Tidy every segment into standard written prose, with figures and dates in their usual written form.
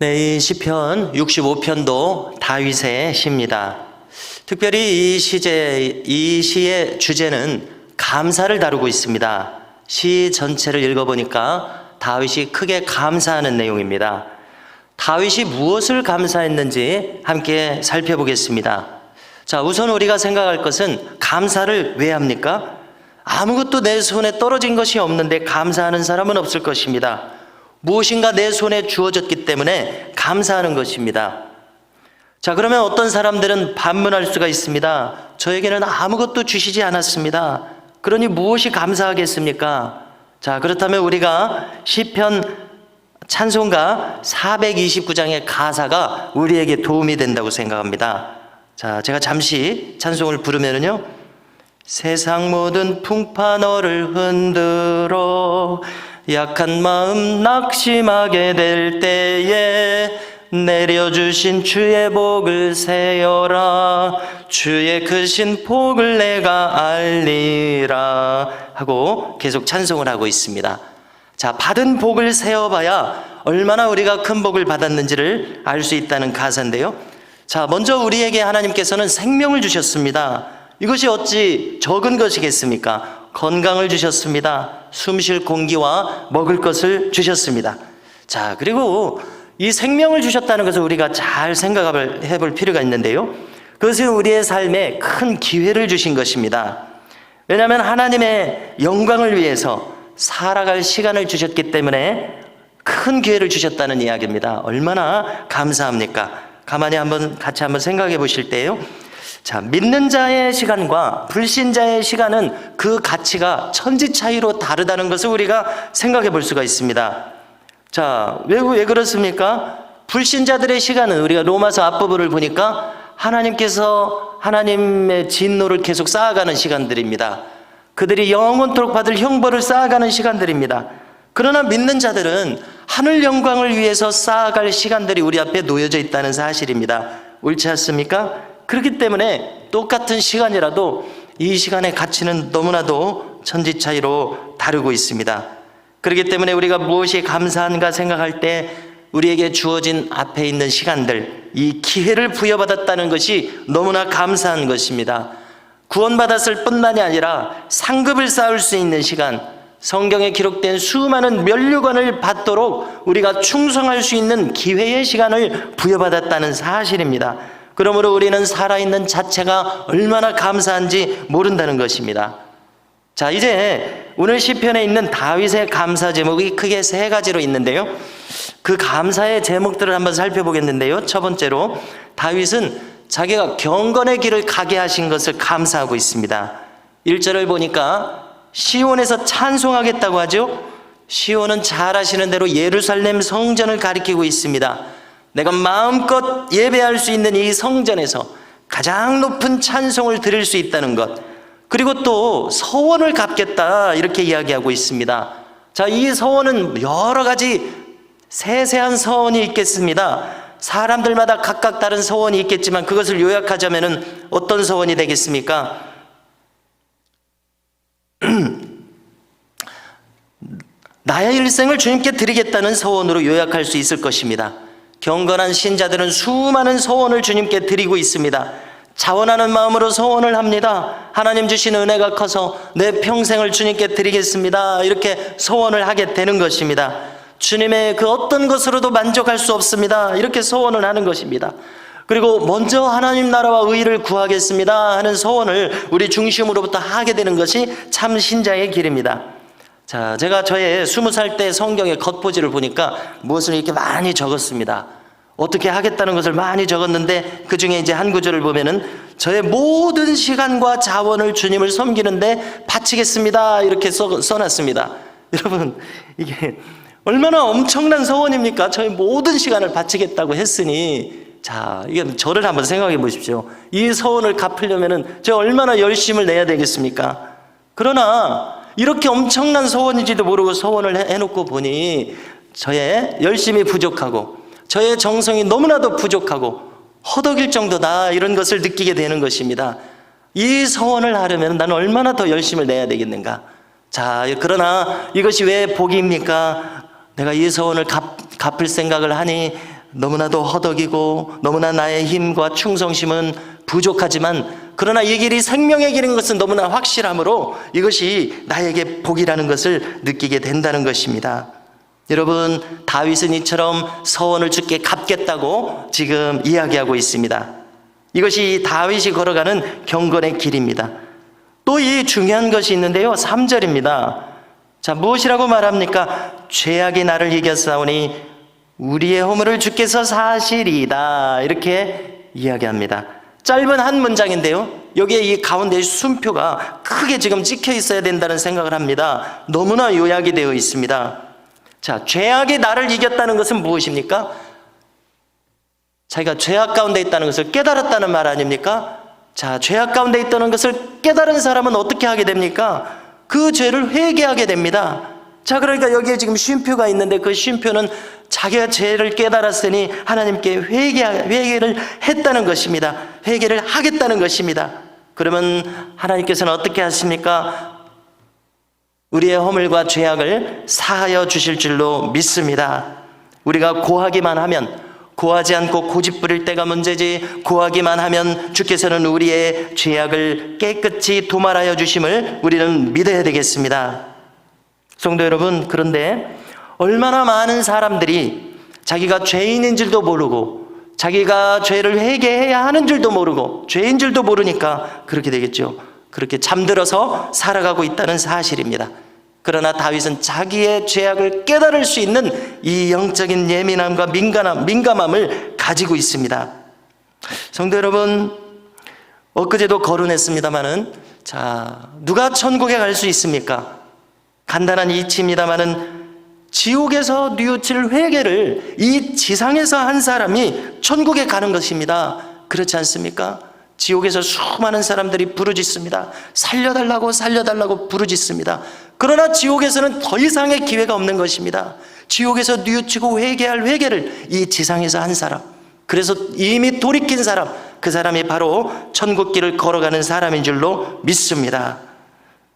네, 이 시편 65편도 다윗의 시입니다. 특별히 이 시의 주제는 감사를 다루고 있습니다. 시 전체를 읽어보니까 다윗이 크게 감사하는 내용입니다. 다윗이 무엇을 감사했는지 함께 살펴보겠습니다. 자, 우선 우리가 생각할 것은 감사를 왜 합니까? 아무것도 내 손에 떨어진 것이 없는데 감사하는 사람은 없을 것입니다. 무엇인가 내 손에 주어졌기 때문에 감사하는 것입니다. 자, 그러면 어떤 사람들은 반문할 수가 있습니다. 저에게는 아무것도 주시지 않았습니다. 그러니 무엇이 감사하겠습니까? 자, 그렇다면 우리가 시편 찬송가 429장의 가사가 우리에게 도움이 된다고 생각합니다. 자, 제가 잠시 찬송을 부르면요, 세상 모든 풍파 너를 흔들어 약한 마음 낙심하게 될 때에 내려주신 주의 복을 세어라, 주의 크신 복을 내가 알리라 하고 계속 찬송을 하고 있습니다. 자, 받은 복을 세어봐야 얼마나 우리가 큰 복을 받았는지를 알 수 있다는 가사인데요. 자, 먼저 우리에게 하나님께서는 생명을 주셨습니다. 이것이 어찌 적은 것이겠습니까? 건강을 주셨습니다. 숨 쉴 공기와 먹을 것을 주셨습니다. 자, 그리고 이 생명을 주셨다는 것을 우리가 잘 생각을 해볼 필요가 있는데요, 그것은 우리의 삶에 큰 기회를 주신 것입니다. 왜냐하면 하나님의 영광을 위해서 살아갈 시간을 주셨기 때문에 큰 기회를 주셨다는 이야기입니다. 얼마나 감사합니까? 가만히 같이 한번 생각해 보실 때요, 자, 믿는 자의 시간과 불신자의 시간은 그 가치가 천지 차이로 다르다는 것을 우리가 생각해 볼 수가 있습니다. 자, 왜 그렇습니까? 불신자들의 시간은 우리가 로마서 앞부분을 보니까 하나님께서 하나님의 진노를 계속 쌓아가는 시간들입니다. 그들이 영원토록 받을 형벌을 쌓아가는 시간들입니다. 그러나 믿는 자들은 하늘 영광을 위해서 쌓아갈 시간들이 우리 앞에 놓여져 있다는 사실입니다. 옳지 않습니까? 그렇기 때문에 똑같은 시간이라도 이 시간의 가치는 너무나도 천지 차이로 다르고 있습니다. 그렇기 때문에 우리가 무엇이 감사한가 생각할 때 우리에게 주어진 앞에 있는 시간들, 이 기회를 부여받았다는 것이 너무나 감사한 것입니다. 구원받았을 뿐만이 아니라 상급을 쌓을 수 있는 시간, 성경에 기록된 수많은 면류관을 받도록 우리가 충성할 수 있는 기회의 시간을 부여받았다는 사실입니다. 그러므로 우리는 살아있는 자체가 얼마나 감사한지 모른다는 것입니다. 자, 이제 오늘 시편에 있는 다윗의 감사 제목이 크게 세 가지로 있는데요, 그 감사의 제목들을 한번 살펴보겠는데요, 첫 번째로 다윗은 자기가 경건의 길을 가게 하신 것을 감사하고 있습니다. 1절을 보니까 시온에서 찬송하겠다고 하죠. 시온은 잘 아시는 대로 예루살렘 성전을 가리키고 있습니다. 내가 마음껏 예배할 수 있는 이 성전에서 가장 높은 찬송을 드릴 수 있다는 것, 그리고 또 서원을 갚겠다 이렇게 이야기하고 있습니다. 자, 이 서원은 여러 가지 세세한 서원이 있겠습니다. 사람들마다 각각 다른 서원이 있겠지만 그것을 요약하자면 어떤 서원이 되겠습니까? 나의 일생을 주님께 드리겠다는 서원으로 요약할 수 있을 것입니다. 경건한 신자들은 수많은 서원을 주님께 드리고 있습니다. 자원하는 마음으로 서원을 합니다. 하나님 주신 은혜가 커서 내 평생을 주님께 드리겠습니다, 이렇게 서원을 하게 되는 것입니다. 주님의 그 어떤 것으로도 만족할 수 없습니다, 이렇게 서원을 하는 것입니다. 그리고 먼저 하나님 나라와 의를 구하겠습니다 하는 서원을 우리 중심으로부터 하게 되는 것이 참 신자의 길입니다. 자, 제가 저의 20살 때 성경의 겉포지를 보니까 무엇을 이렇게 많이 적었습니다. 어떻게 하겠다는 것을 많이 적었는데 그 중에 이제 한 구절을 보면은 저의 모든 시간과 자원을 주님을 섬기는데 바치겠습니다, 이렇게 써놨습니다. 여러분, 이게 얼마나 엄청난 서원입니까? 저의 모든 시간을 바치겠다고 했으니, 자, 이게 저를 한번 생각해 보십시오. 이 서원을 갚으려면은 제가 얼마나 열심을 내야 되겠습니까? 그러나 이렇게 엄청난 서원인지도 모르고 서원을 해놓고 보니 저의 열심이 부족하고 저의 정성이 너무나도 부족하고 허덕일 정도다, 이런 것을 느끼게 되는 것입니다. 이 서원을 하려면 나는 얼마나 더 열심을 내야 되겠는가? 자, 그러나 이것이 왜 복입니까? 내가 이 서원을 갚을 생각을 하니 너무나도 허덕이고 너무나 나의 힘과 충성심은 부족하지만 그러나 이 길이 생명의 길인 것은 너무나 확실하므로 이것이 나에게 복이라는 것을 느끼게 된다는 것입니다. 여러분, 다윗은 이처럼 서원을 주께 갚겠다고 지금 이야기하고 있습니다. 이것이 다윗이 걸어가는 경건의 길입니다. 또 이 중요한 것이 있는데요, 3절입니다. 자, 무엇이라고 말합니까? 죄악이 나를 이겼사오니 우리의 허물을 주께서 사시리이다, 이렇게 이야기합니다. 짧은 한 문장인데요, 여기에 이 가운데 순표가 크게 지금 찍혀 있어야 된다는 생각을 합니다. 너무나 요약이 되어 있습니다. 자, 죄악이 나를 이겼다는 것은 무엇입니까? 자기가 죄악 가운데 있다는 것을 깨달았다는 말 아닙니까? 자, 죄악 가운데 있다는 것을 깨달은 사람은 어떻게 하게 됩니까? 그 죄를 회개하게 됩니다. 자, 그러니까 여기에 지금 쉼표가 있는데 그 쉼표는 자기가 죄를 깨달았으니 하나님께 회개를 했다는 것입니다. 회개를 하겠다는 것입니다. 그러면 하나님께서는 어떻게 하십니까? 우리의 허물과 죄악을 사하여 주실 줄로 믿습니다. 우리가 고하기만 하면, 고하지 않고 고집 부릴 때가 문제지, 고하기만 하면 주께서는 우리의 죄악을 깨끗이 도말하여 주심을 우리는 믿어야 되겠습니다. 성도 여러분, 그런데 얼마나 많은 사람들이 자기가 죄인인 줄도 모르고 자기가 죄를 회개해야 하는 줄도 모르고 죄인 줄도 모르니까 그렇게 되겠죠. 그렇게 잠들어서 살아가고 있다는 사실입니다. 그러나 다윗은 자기의 죄악을 깨달을 수 있는 이 영적인 예민함과 민감함을 가지고 있습니다. 성도 여러분, 엊그제도 거론했습니다마는, 자, 누가 천국에 갈 수 있습니까? 간단한 이치입니다마는 지옥에서 뉘우칠 회개를 이 지상에서 한 사람이 천국에 가는 것입니다. 그렇지 않습니까? 지옥에서 수많은 사람들이 부르짖습니다. 살려달라고 부르짖습니다. 그러나 지옥에서는 더 이상의 기회가 없는 것입니다. 지옥에서 뉘우치고 회개할 회개를 이 지상에서 한 사람, 그래서 이미 돌이킨 사람, 그 사람이 바로 천국길을 걸어가는 사람인 줄로 믿습니다.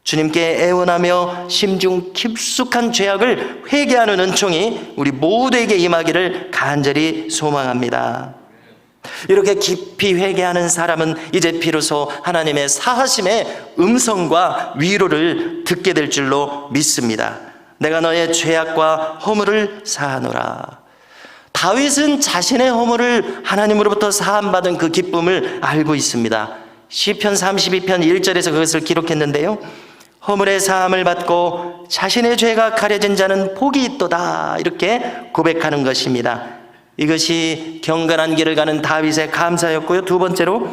주님께 애원하며 심중 깊숙한 죄악을 회개하는 은총이 우리 모두에게 임하기를 간절히 소망합니다. 이렇게 깊이 회개하는 사람은 이제 비로소 하나님의 사하심의 음성과 위로를 듣게 될 줄로 믿습니다. 내가 너의 죄악과 허물을 사하노라. 다윗은 자신의 허물을 하나님으로부터 사함받은 그 기쁨을 알고 있습니다. 시편 32편 1절에서 그것을 기록했는데요, 허물의 사함을 받고 자신의 죄가 가려진 자는 복이 있도다, 이렇게 고백하는 것입니다. 이것이 경건한 길을 가는 다윗의 감사였고요. 두 번째로,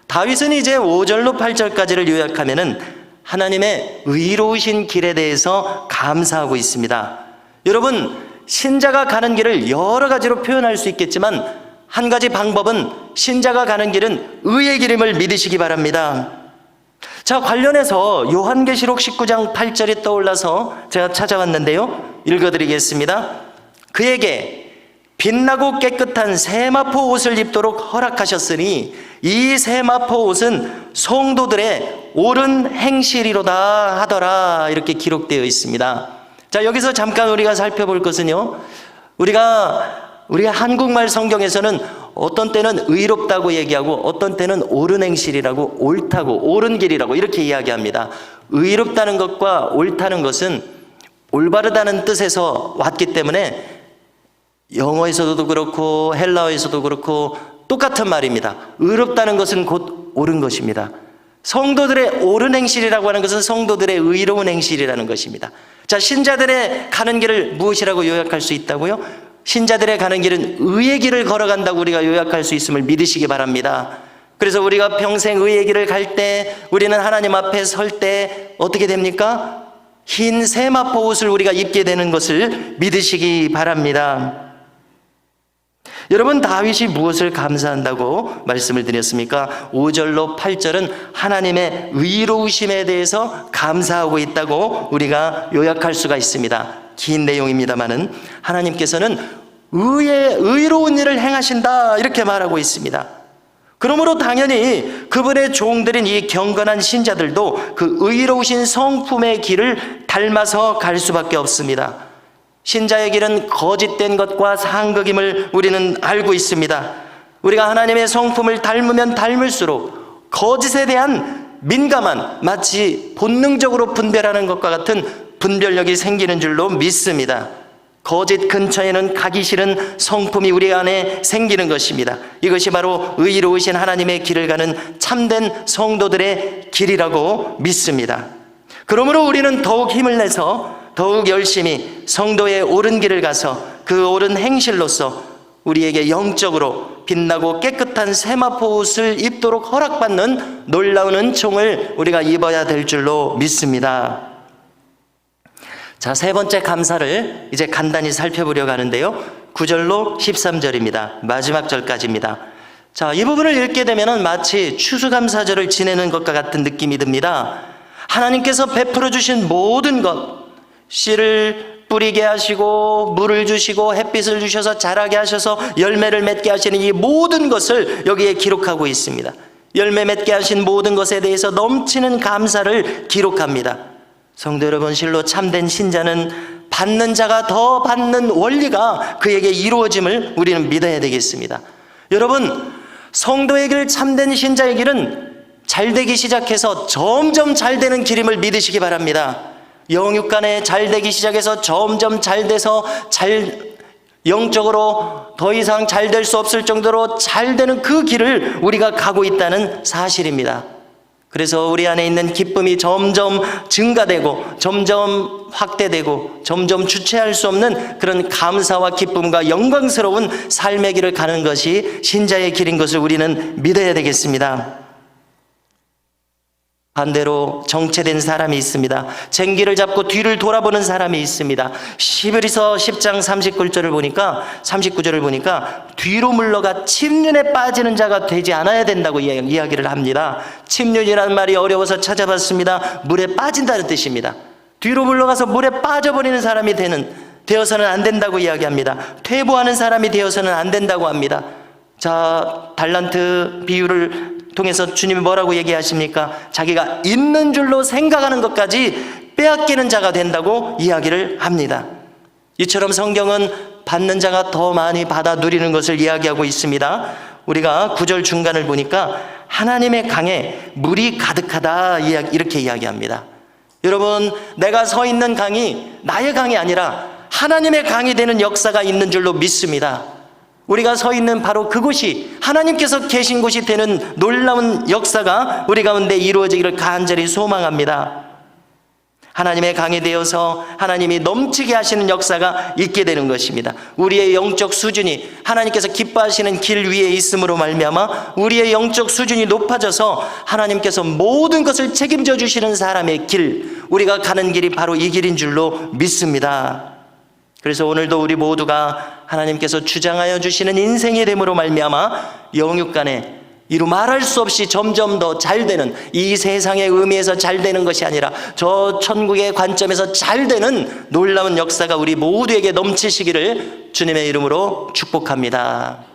다윗은 이제 5절로 8절까지를 요약하면은 하나님의 의로우신 길에 대해서 감사하고 있습니다. 여러분, 신자가 가는 길을 여러 가지로 표현할 수 있겠지만 한 가지 방법은 신자가 가는 길은 의의 길임을 믿으시기 바랍니다. 자, 관련해서 요한계시록 19장 8절이 떠올라서 제가 찾아왔는데요, 읽어드리겠습니다. 그에게 빛나고 깨끗한 세마포 옷을 입도록 허락하셨으니 이 세마포 옷은 성도들의 옳은 행실이로다 하더라, 이렇게 기록되어 있습니다. 자, 여기서 잠깐 우리가 살펴볼 것은요, 우리가 한국말 성경에서는 어떤 때는 의롭다고 얘기하고 어떤 때는 옳은 행실이라고, 옳다고, 옳은 길이라고 이렇게 이야기합니다. 의롭다는 것과 옳다는 것은 올바르다는 뜻에서 왔기 때문에 영어에서도 그렇고 헬라어에서도 그렇고 똑같은 말입니다. 의롭다는 것은 곧 옳은 것입니다. 성도들의 옳은 행실이라고 하는 것은 성도들의 의로운 행실이라는 것입니다. 자, 신자들의 가는 길을 무엇이라고 요약할 수 있다고요? 신자들의 가는 길은 의의 길을 걸어간다고 우리가 요약할 수 있음을 믿으시기 바랍니다. 그래서 우리가 평생 의의 길을 갈 때, 우리는 하나님 앞에 설 때 어떻게 됩니까? 흰 세마포 옷을 우리가 입게 되는 것을 믿으시기 바랍니다. 여러분, 다윗이 무엇을 감사한다고 말씀을 드렸습니까? 5절로 8절은 하나님의 의로우심에 대해서 감사하고 있다고 우리가 요약할 수가 있습니다. 긴 내용입니다만은 하나님께서는 의로운 일을 행하신다, 이렇게 말하고 있습니다. 그러므로 당연히 그분의 종들인 이 경건한 신자들도 그 의로우신 성품의 길을 닮아서 갈 수밖에 없습니다. 신자의 길은 거짓된 것과 상극임을 우리는 알고 있습니다. 우리가 하나님의 성품을 닮으면 닮을수록 거짓에 대한 민감한, 마치 본능적으로 분별하는 것과 같은 분별력이 생기는 줄로 믿습니다. 거짓 근처에는 가기 싫은 성품이 우리 안에 생기는 것입니다. 이것이 바로 의로우신 하나님의 길을 가는 참된 성도들의 길이라고 믿습니다. 그러므로 우리는 더욱 힘을 내서 더욱 열심히 성도의 옳은 길을 가서 그 옳은 행실로서 우리에게 영적으로 빛나고 깨끗한 세마포 옷을 입도록 허락받는 놀라운 은총을 우리가 입어야 될 줄로 믿습니다. 자, 세 번째 감사를 이제 간단히 살펴보려고 하는데요. 9절로 13절입니다. 마지막 절까지입니다. 자, 이 부분을 읽게 되면 마치 추수감사절을 지내는 것과 같은 느낌이 듭니다. 하나님께서 베풀어 주신 모든 것, 씨를 뿌리게 하시고 물을 주시고 햇빛을 주셔서 자라게 하셔서 열매를 맺게 하시는 이 모든 것을 여기에 기록하고 있습니다. 열매 맺게 하신 모든 것에 대해서 넘치는 감사를 기록합니다. 성도 여러분, 실로 참된 신자는 받는 자가 더 받는 원리가 그에게 이루어짐을 우리는 믿어야 되겠습니다. 여러분, 성도의 길, 참된 신자의 길은 잘되기 시작해서 점점 잘되는 길임을 믿으시기 바랍니다. 영육간에 잘되기 시작해서 점점 잘돼서 영적으로 더 이상 잘될 수 없을 정도로 잘되는 그 길을 우리가 가고 있다는 사실입니다. 그래서 우리 안에 있는 기쁨이 점점 증가되고 점점 확대되고 점점 주체할 수 없는 그런 감사와 기쁨과 영광스러운 삶의 길을 가는 것이 신자의 길인 것을 우리는 믿어야 되겠습니다. 반대로 정체된 사람이 있습니다. 쟁기를 잡고 뒤를 돌아보는 사람이 있습니다. 히브리서 10장 39절을 보니까 뒤로 물러가 침륜에 빠지는 자가 되지 않아야 된다고 이야기를 합니다. 침륜이라는 말이 어려워서 찾아봤습니다. 물에 빠진다는 뜻입니다. 뒤로 물러가서 물에 빠져버리는 사람이 되어서는 안 된다고 이야기합니다. 퇴보하는 사람이 되어서는 안 된다고 합니다. 자, 달란트 비유를 통해서 주님이 뭐라고 얘기하십니까? 자기가 있는 줄로 생각하는 것까지 빼앗기는 자가 된다고 이야기를 합니다. 이처럼 성경은 받는 자가 더 많이 받아 누리는 것을 이야기하고 있습니다. 우리가 9절 중간을 보니까 하나님의 강에 물이 가득하다 이렇게 이야기합니다. 여러분, 내가 서 있는 강이 나의 강이 아니라 하나님의 강이 되는 역사가 있는 줄로 믿습니다. 우리가 서 있는 바로 그곳이 하나님께서 계신 곳이 되는 놀라운 역사가 우리 가운데 이루어지기를 간절히 소망합니다. 하나님의 강이 되어서 하나님이 넘치게 하시는 역사가 있게 되는 것입니다. 우리의 영적 수준이 하나님께서 기뻐하시는 길 위에 있음으로 말미암아 우리의 영적 수준이 높아져서 하나님께서 모든 것을 책임져 주시는 사람의 길, 우리가 가는 길이 바로 이 길인 줄로 믿습니다. 그래서 오늘도 우리 모두가 하나님께서 주장하여 주시는 인생이 됨으로 말미암아 영육간에 이루 말할 수 없이 점점 더 잘되는, 이 세상의 의미에서 잘되는 것이 아니라 저 천국의 관점에서 잘되는 놀라운 역사가 우리 모두에게 넘치시기를 주님의 이름으로 축복합니다.